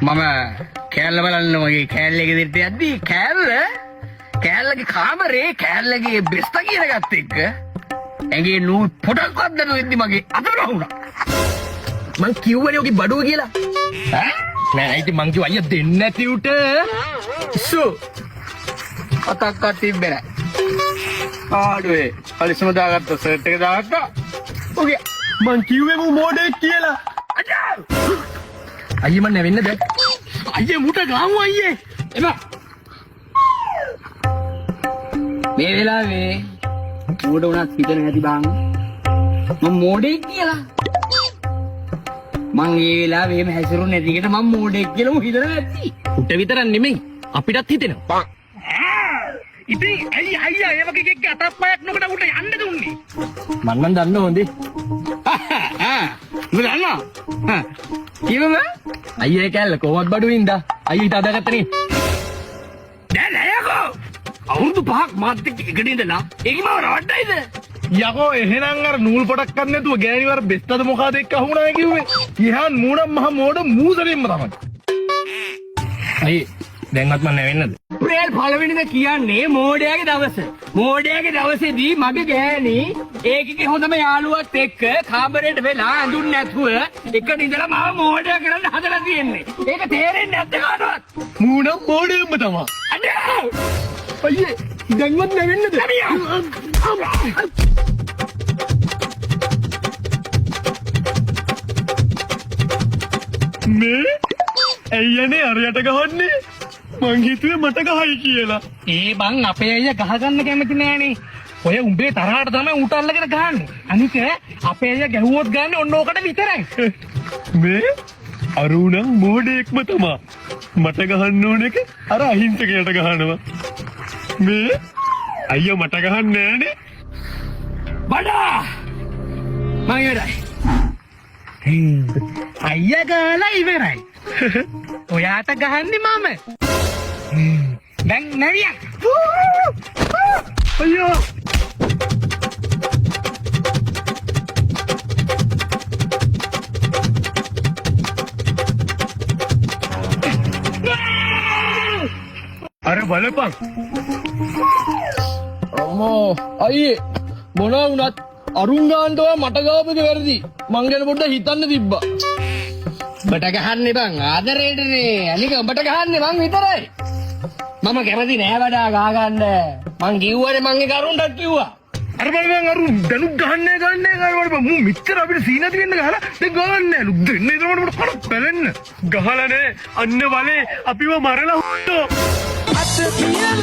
මම කෑල්ල බලන්න වගේ කෑල්ලක දෙට යද්දී කෑල්ලගේ කාමරේ කෑල්ලගේ බෙස්ත කියන ගත්ත එක්ක ඇගේ නූල් පොඩක්වත් දනු වෙද්දි මගේ අතට වුණා. මං කිව්වනේ ඔගේ බඩුව කියලා. නෑ ඉතින් මං කිව්වා අයියා දෙන්නේ නැති උට. සු අතක්වත් තිබ්බේ නෑ. ආඩුවේ පරිස්සම දාගත්ත සර්ට් එක දාගත්තා. ඔගේ මං කිව්වේ මු මොඩෙක් කියලා. අයියේ මන් නැවෙන්න බෑ. අයියේ මුට ගාමු අයියේ. එපා. මේ වෙලාවේ මෝඩ උනත් හිතන නැති බං. මම මෝඩෙක් කියලා. මං ඒ වෙලාවේ එහෙම හැසිරුනේ නැති එකට මම මෝඩෙක් කියලා හිතන නැති. උට විතරක් නෙමෙයි අපිටත් හිතෙනවා. ඉතින් අයියා ඒ වගේ කෙක්ක අතක් පයක් නොකට උට යන්න දුන්නේ. මන් නම් දන්න හොඳේ. මොකද අන්නා? කිව්වම අයියේ කැල්ල කොහොමද බඩුවින්ද? අයියා හිත අදාගත්තනේ. දැන් නෑකෝ. අවුරුදු 5ක් මාත් එක්ක එකට ඉඳලා ඒකම රවට්ටයිද? යකෝ එහෙනම් අර නූල් පොටක් ගන්න නැතුව ගෑණිවර බෙස්තද මොකද එක්ක අහුණා කිව්වේ? ඉහන් මූණම් මහ මෝඩ මූසලින්ම තමයි. අයියේ දැන්වත් මම නැවෙන්නද? අප්‍රේල් 1 වෙනිදා කියන්නේ මෝඩයාගේ දවස. මෝඩයාගේ දවසේදී මගේ ගෑණි ඒකේ හොඳම යාළුවත් එක්ක කාමරේට වෙලා අඳුන් නැතුව එකට ඉඳලා මම මෝඩයා කරන්න හදලා තියෙන්නේ. ඒක තේරෙන්නේ නැද්ද කාටවත්? මූණම් මෝඩෙම්ම තමයි. අයියේ දැන්වත් නැවෙන්නද? මේ ඇයියනේ අරයට ගහන්නේ? මං හිතුවේ මට ගහයි කියලා. ඒ බං අපේ අයියා ගහගන්න කැමති නෑනේ. ඔය උඹේ තරහට තමයි ඌට අල්ලගෙන ගහන්නේ. අනික අපේ අයියා ගැහුවොත් ගන්නේ ඔන්න ඕකට විතරයි. මේ අරුණම් මෝඩෙක්ම තමයි. මට ගහන්න ඕන එක අර අහිංසකයට ගහනවා. මේ අයියා මට ගහන්නේ නෑනේ. බඩා මං ඉවරයි. අයියා ගාලා ඉවරයි. ඔයාට ගහන්නේ මම. දැන් නැවියක්. අයියා අර බලපන්. අම්මෝ අයියේ මොනවා වුණත් අරුන් ගාන්ටවා මට ගාපේක වැරදි. මං ගැන පොඩ්ඩක් හිතන්න තිබ්බා. බට ගහන්නේ බං ආදරේටනේ. අනික උඹට ගහන්නේ මං විතරයි. මම කැමති නෑ වඩා ගහ ගන්න. මං කිව්වනේ මං ඒ කරුණටත් කිව්වා. අර බලන්න අරුන් දනුක් ගහන්නේ කරවල මු මිච්චර අපිට සීනති වෙන්න ගහලා දැන් ගහන්නේ නෑ. දෙන්න ඉතනට මට කරක් පැලෙන්න. ගහලා නෑ අන්න වලේ අපිව මරලා හොට්ටෝ. අත පියලා